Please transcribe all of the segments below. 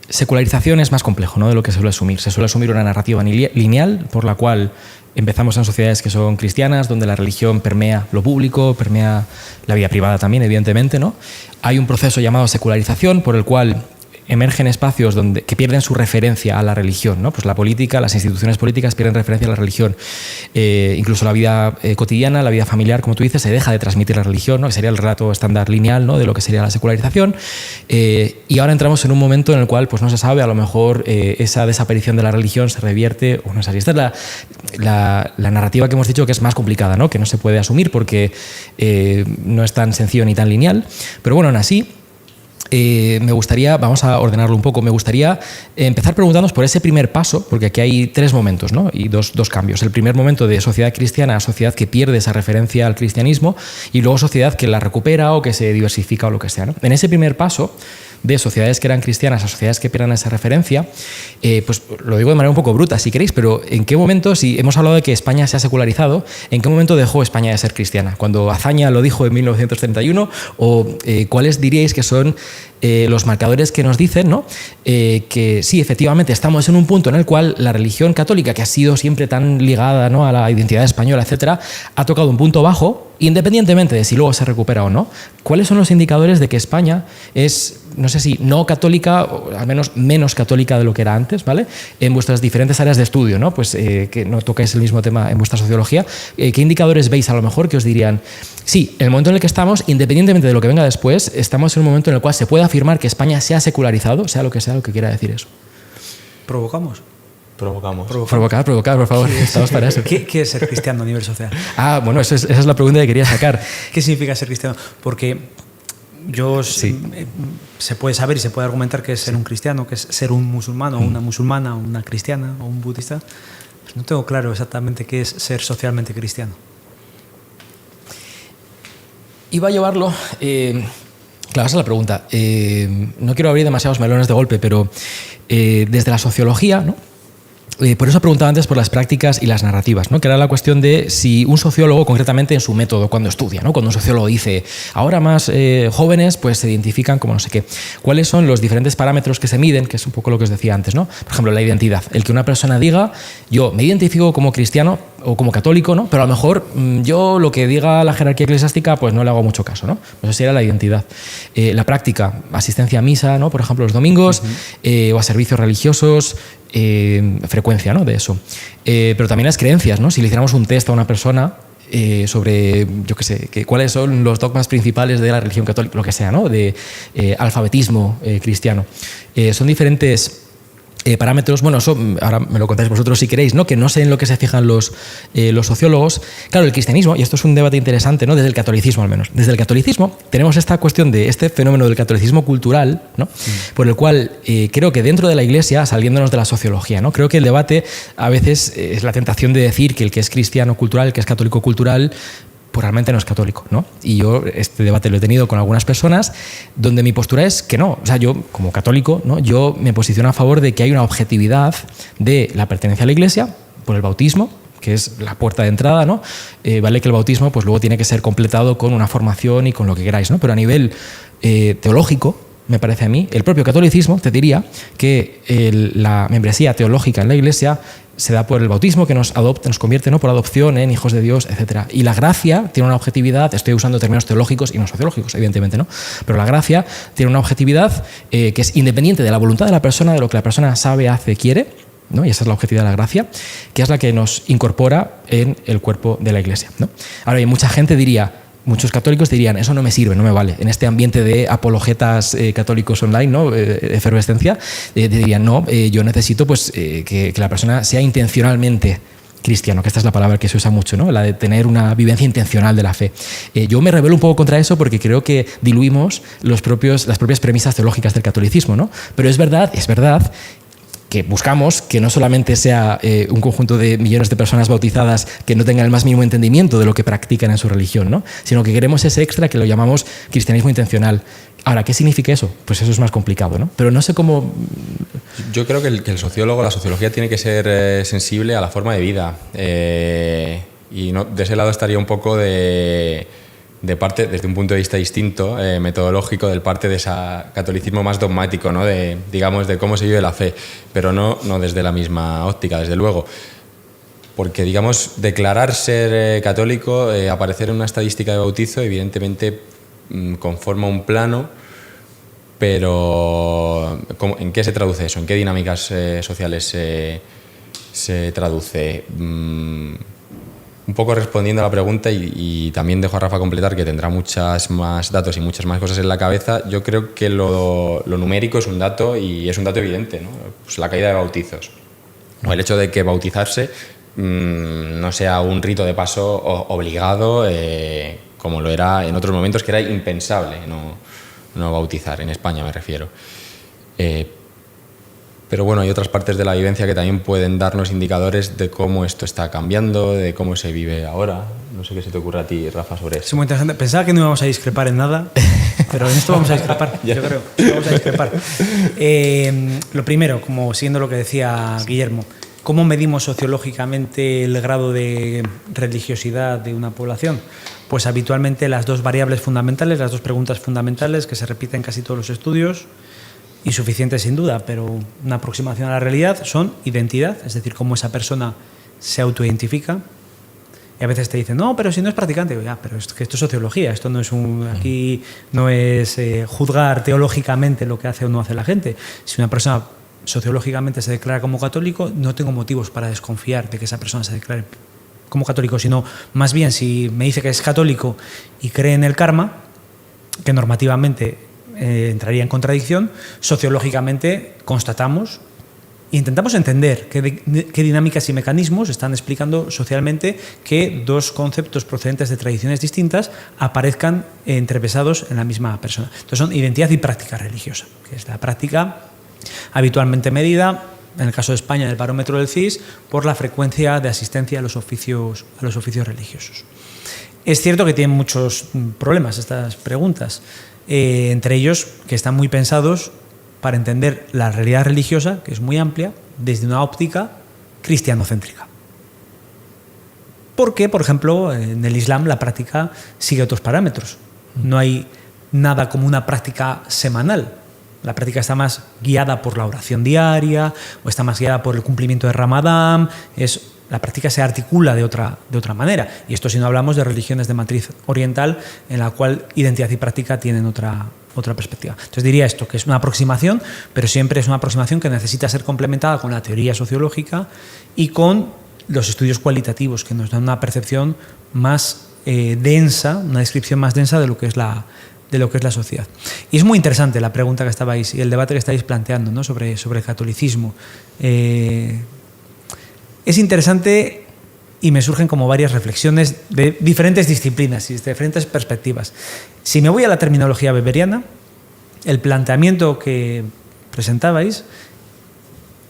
secularización es más complejo, ¿no?, de lo que se suele asumir. Se suele asumir una narrativa lineal por la cual empezamos en sociedades que son cristianas, donde la religión permea lo público, permea la vida privada también, evidentemente, ¿no? Hay un proceso llamado secularización por el cual emergen espacios que pierden su referencia a la religión, ¿no? Pues la política, las instituciones políticas pierden referencia a la religión. Incluso la vida cotidiana, la vida familiar, como tú dices, se deja de transmitir la religión, ¿no? Que sería el relato estándar lineal, ¿no?, de lo que sería la secularización. Y ahora entramos en un momento en el cual pues no se sabe, a lo mejor esa desaparición de la religión se revierte o no es así. Esta es la narrativa que hemos dicho que es más complicada, ¿no?, que no se puede asumir porque no es tan sencillo ni tan lineal. Pero bueno, aún así, me gustaría, vamos a ordenarlo un poco, me gustaría empezar preguntándonos por ese primer paso, porque aquí hay 3 momentos, ¿no?, y dos cambios. El primer momento de sociedad cristiana a sociedad que pierde esa referencia al cristianismo, y luego sociedad que la recupera o que se diversifica o lo que sea, ¿no? En ese primer paso, de sociedades que eran cristianas a sociedades que pierdan esa referencia, pues lo digo de manera un poco bruta si queréis, pero ¿en qué momento, si hemos hablado de que España se ha secularizado, en qué momento dejó España de ser cristiana? ¿Cuando Azaña lo dijo en 1931? ¿O cuáles diríais que son los marcadores que nos dicen, ¿no?, que sí, efectivamente estamos en un punto en el cual la religión católica, que ha sido siempre tan ligada, ¿no?, a la identidad española, etcétera, ha tocado un punto bajo, independientemente de si luego se recupera o no? ¿Cuáles son los indicadores de que España es, no sé si no católica, o al menos menos católica de lo que era antes, ¿vale?, en vuestras diferentes áreas de estudio, ¿no? Pues que no tocáis el mismo tema en vuestra sociología. ¿Qué indicadores veis a lo mejor que os dirían, sí, en el momento en el que estamos, independientemente de lo que venga después, estamos en un momento en el cual se puede afirmar que España se ha secularizado, sea lo que quiera decir eso? ¿Provocamos? Provocar, por favor. Sí, estamos para eso. ¿Qué es ser cristiano a nivel social? Bueno, esa es la pregunta que quería sacar. ¿Qué significa ser cristiano? Porque se puede saber y se puede argumentar que es ser un cristiano, que es ser un musulmán o una musulmana o una cristiana o un budista. Pues no tengo claro exactamente qué es ser socialmente cristiano. Iba a llevarlo... Claro, esa es la pregunta. No quiero abrir demasiados melones de golpe, pero desde la sociología, ¿no? Por eso preguntaba antes por las prácticas y las narrativas, ¿no?, que era la cuestión de si un sociólogo, concretamente en su método, cuando estudia, ¿no?, cuando un sociólogo dice, ahora más jóvenes pues se identifican como no sé qué, ¿cuáles son los diferentes parámetros que se miden? Que es un poco lo que os decía antes, ¿no? Por ejemplo, la identidad. El que una persona diga, yo me identifico como cristiano o como católico, ¿no?, pero a lo mejor yo lo que diga la jerarquía eclesiástica pues no le hago mucho caso, ¿no? Pues eso sería la identidad. La práctica, asistencia a misa, ¿no?, por ejemplo, los domingos, o a servicios religiosos, frecuencia, ¿no?, de eso. Pero también las creencias, ¿no? Si le hiciéramos un test a una persona sobre, yo qué sé, cuáles son los dogmas principales de la religión católica, lo que sea, ¿no?, de alfabetismo cristiano. Son diferentes parámetros, bueno, eso ahora me lo contáis vosotros si queréis, ¿no?, que no sé en lo que se fijan los sociólogos. Claro, el cristianismo, y esto es un debate interesante, ¿no?, desde el catolicismo al menos. Desde el catolicismo tenemos esta cuestión de este fenómeno del catolicismo cultural, ¿no?, por el cual creo que dentro de la Iglesia, saliéndonos de la sociología, ¿no?, creo que el debate a veces es la tentación de decir que el que es cristiano cultural, el que es católico cultural, pues realmente no es católico, ¿no? Y yo este debate lo he tenido con algunas personas donde mi postura es que no. O sea, yo como católico, ¿no?, yo me posiciono a favor de que hay una objetividad de la pertenencia a la Iglesia por el bautismo, que es la puerta de entrada, ¿no? Vale que el bautismo pues luego tiene que ser completado con una formación y con lo que queráis, ¿no? Pero a nivel teológico, me parece a mí, el propio catolicismo te diría que la membresía teológica en la Iglesia se da por el bautismo, que nos adopta, nos convierte, ¿no?, por adopción en hijos de Dios, etc. Y la gracia tiene una objetividad, estoy usando términos teológicos y no sociológicos, evidentemente, ¿no? Pero la gracia tiene una objetividad que es independiente de la voluntad de la persona, de lo que la persona sabe, hace, quiere, ¿no? Y esa es la objetividad de la gracia, que es la que nos incorpora en el cuerpo de la Iglesia, ¿no? Ahora, mucha gente diría, muchos católicos dirían, eso no me sirve, no me vale. En este ambiente de apologetas católicos online, ¿no?, efervescencia, dirían, no, yo necesito pues, que la persona sea intencionalmente cristiano, que esta es la palabra que se usa mucho, ¿no?, la de tener una vivencia intencional de la fe. Yo me rebelo un poco contra eso porque creo que diluimos las propias premisas teológicas del catolicismo, ¿no? Pero es verdad que buscamos que no solamente sea un conjunto de millones de personas bautizadas que no tengan el más mínimo entendimiento de lo que practican en su religión, ¿no?, sino que queremos ese extra que lo llamamos cristianismo intencional. Ahora, ¿qué significa eso? Pues eso es más complicado, ¿no? Pero no sé cómo... Yo creo que el sociólogo, la sociología tiene que ser sensible a la forma de vida. Y no, de ese lado estaría un poco de desde un punto de vista distinto, metodológico, del parte de ese catolicismo más dogmático, ¿no? De cómo se vive la fe, pero no desde la misma óptica, desde luego. Porque, digamos, declarar ser católico, aparecer en una estadística de bautizo, evidentemente conforma un plano, pero ¿en qué se traduce eso? ¿En qué dinámicas sociales se traduce? Un poco respondiendo a la pregunta, y también dejo a Rafa completar, que tendrá muchas más datos y muchas más cosas en la cabeza. Yo creo que lo numérico es un dato, y es un dato evidente, ¿no? Pues la caída de bautizos, o el hecho de que bautizarse no sea un rito de paso obligado, como lo era en otros momentos, que era impensable no bautizar, en España me refiero. Pero bueno, hay otras partes de la vivencia que también pueden darnos indicadores de cómo esto está cambiando, de cómo se vive ahora. No sé qué se te ocurre a ti, Rafa, sobre eso. Es muy interesante. Pensaba que no íbamos a discrepar en nada, pero en esto vamos a discrepar, yo creo. Vamos a discrepar. Lo primero, como siguiendo lo que decía Guillermo, ¿cómo medimos sociológicamente el grado de religiosidad de una población? Pues habitualmente las dos variables fundamentales, las dos preguntas fundamentales que se repiten en casi todos los estudios, insuficientes sin duda, pero una aproximación a la realidad, son identidad, es decir, cómo esa persona se autoidentifica. Y a veces te dicen, no, pero si no es practicante. Digo, ya, pero esto es sociología, esto no es aquí no es juzgar teológicamente lo que hace o no hace la gente. Si una persona sociológicamente se declara como católico, no tengo motivos para desconfiar de que esa persona se declare como católico, sino más bien si me dice que es católico y cree en el karma, que normativamente entraría en contradicción, sociológicamente constatamos e intentamos entender qué dinámicas y mecanismos están explicando socialmente que dos conceptos procedentes de tradiciones distintas aparezcan entrevesados en la misma persona. Entonces son identidad y práctica religiosa, que es la práctica habitualmente medida, en el caso de España, en el barómetro del CIS, por la frecuencia de asistencia a los oficios religiosos. Es cierto que tienen muchos problemas estas preguntas, entre ellos que están muy pensados para entender la realidad religiosa, que es muy amplia, desde una óptica cristianocéntrica. Porque, por ejemplo, en el Islam la práctica sigue otros parámetros. No hay nada como una práctica semanal. La práctica está más guiada por la oración diaria o está más guiada por el cumplimiento de Ramadán. La práctica se articula de otra manera. Y esto si no hablamos de religiones de matriz oriental, en la cual identidad y práctica tienen otra perspectiva. Entonces diría esto, que es una aproximación, pero siempre es una aproximación que necesita ser complementada con la teoría sociológica y con los estudios cualitativos, que nos dan una percepción más densa, una descripción más densa de lo que es la sociedad. Y es muy interesante la pregunta que estabais y el debate que estáis planteando, ¿no? sobre el catolicismo. Es interesante y me surgen como varias reflexiones de diferentes disciplinas y de diferentes perspectivas. Si me voy a la terminología weberiana, el planteamiento que presentabais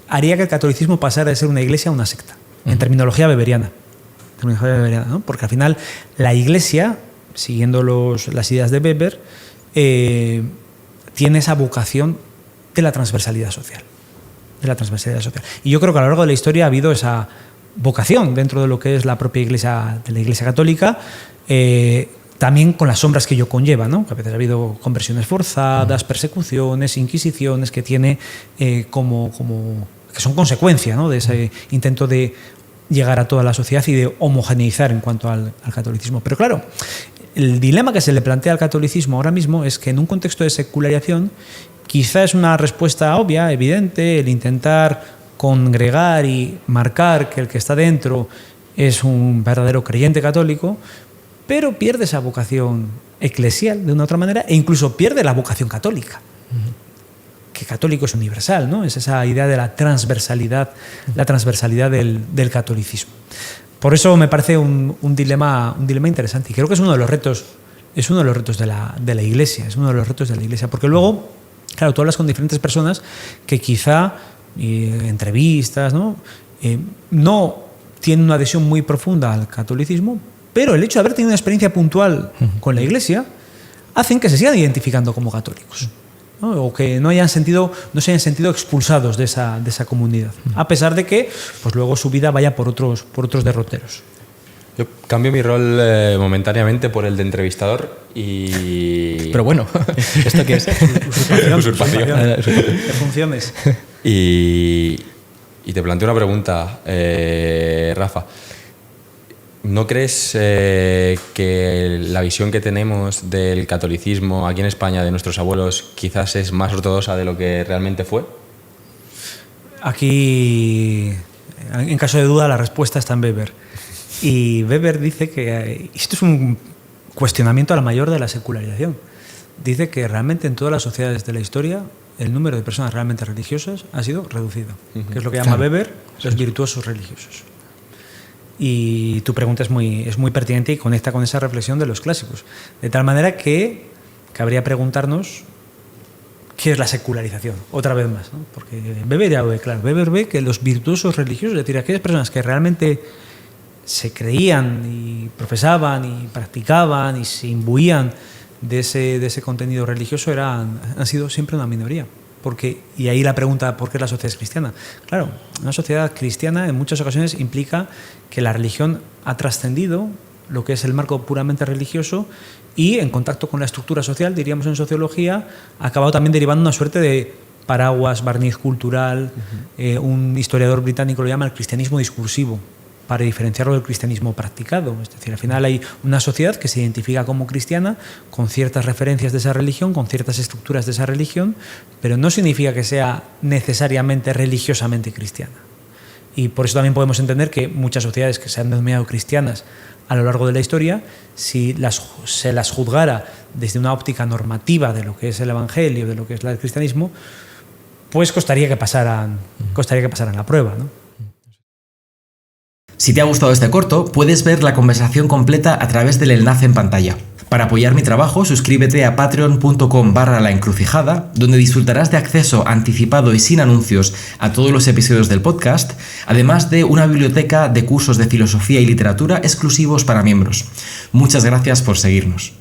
haría que el catolicismo pasara de ser una iglesia a una secta, en terminología weberiana, ¿no? Porque al final la iglesia, siguiendo las ideas de Weber, tiene esa vocación de la transversalidad social. Y yo creo que a lo largo de la historia ha habido esa vocación dentro de lo que es la propia iglesia, de la Iglesia Católica, también con las sombras que ello conlleva, ¿no? Que a veces ha habido conversiones forzadas, persecuciones, inquisiciones, que tiene que son consecuencia, ¿no? De ese intento de llegar a toda la sociedad y de homogeneizar en cuanto al catolicismo. Pero claro, el dilema que se le plantea al catolicismo ahora mismo es que en un contexto de secularización quizá es una respuesta obvia, evidente, el intentar congregar y marcar que el que está dentro es un verdadero creyente católico, pero pierde esa vocación eclesial de una otra manera e incluso pierde la vocación católica. Que católico es universal, ¿no? Es esa idea de la transversalidad del catolicismo. Por eso me parece un dilema interesante, y creo que es uno de los retos de la Iglesia, porque luego, claro, tú hablas con diferentes personas que quizá entrevistas, ¿no? No tienen una adhesión muy profunda al catolicismo, pero el hecho de haber tenido una experiencia puntual con la Iglesia hacen que se sigan identificando como católicos, ¿no? O que no se hayan sentido expulsados de esa comunidad, a pesar de que pues luego su vida vaya por otros derroteros. Yo cambio mi rol momentáneamente por el de entrevistador y... Pero bueno, ¿esto qué es? Usurpación. De funciones. Y te planteo una pregunta, Rafa. ¿No crees que la visión que tenemos del catolicismo aquí en España de nuestros abuelos quizás es más ortodoxa de lo que realmente fue? Aquí, en caso de duda, la respuesta está en Weber. Y Weber dice que esto es un cuestionamiento a la mayor de la secularización. Dice que realmente en todas las sociedades de la historia el número de personas realmente religiosas ha sido reducido, que es lo que llama Weber los virtuosos religiosos. Y tu pregunta es muy pertinente y conecta con esa reflexión de los clásicos. De tal manera que cabría preguntarnos qué es la secularización, otra vez más, ¿no? Porque Weber ya lo ve claro. Weber ve que los virtuosos religiosos, es decir, aquellas personas que realmente se creían y profesaban y practicaban y se imbuían de ese contenido religioso han sido siempre una minoría. Y ahí la pregunta, ¿por qué la sociedad es cristiana? Claro, una sociedad cristiana en muchas ocasiones implica que la religión ha trascendido lo que es el marco puramente religioso y en contacto con la estructura social, diríamos en sociología, ha acabado también derivando una suerte de paraguas, barniz cultural. Un historiador británico lo llama el cristianismo discursivo, para diferenciarlo del cristianismo practicado. Es decir, al final hay una sociedad que se identifica como cristiana con ciertas referencias de esa religión, con ciertas estructuras de esa religión, pero no significa que sea necesariamente religiosamente cristiana. Y por eso también podemos entender que muchas sociedades que se han denominado cristianas a lo largo de la historia, si se las juzgara desde una óptica normativa de lo que es el Evangelio, de lo que es el cristianismo, pues costaría que pasaran la prueba, ¿no? Si te ha gustado este corto, puedes ver la conversación completa a través del enlace en pantalla. Para apoyar mi trabajo, suscríbete a patreon.com/laencrucijada, donde disfrutarás de acceso anticipado y sin anuncios a todos los episodios del podcast, además de una biblioteca de cursos de filosofía y literatura exclusivos para miembros. Muchas gracias por seguirnos.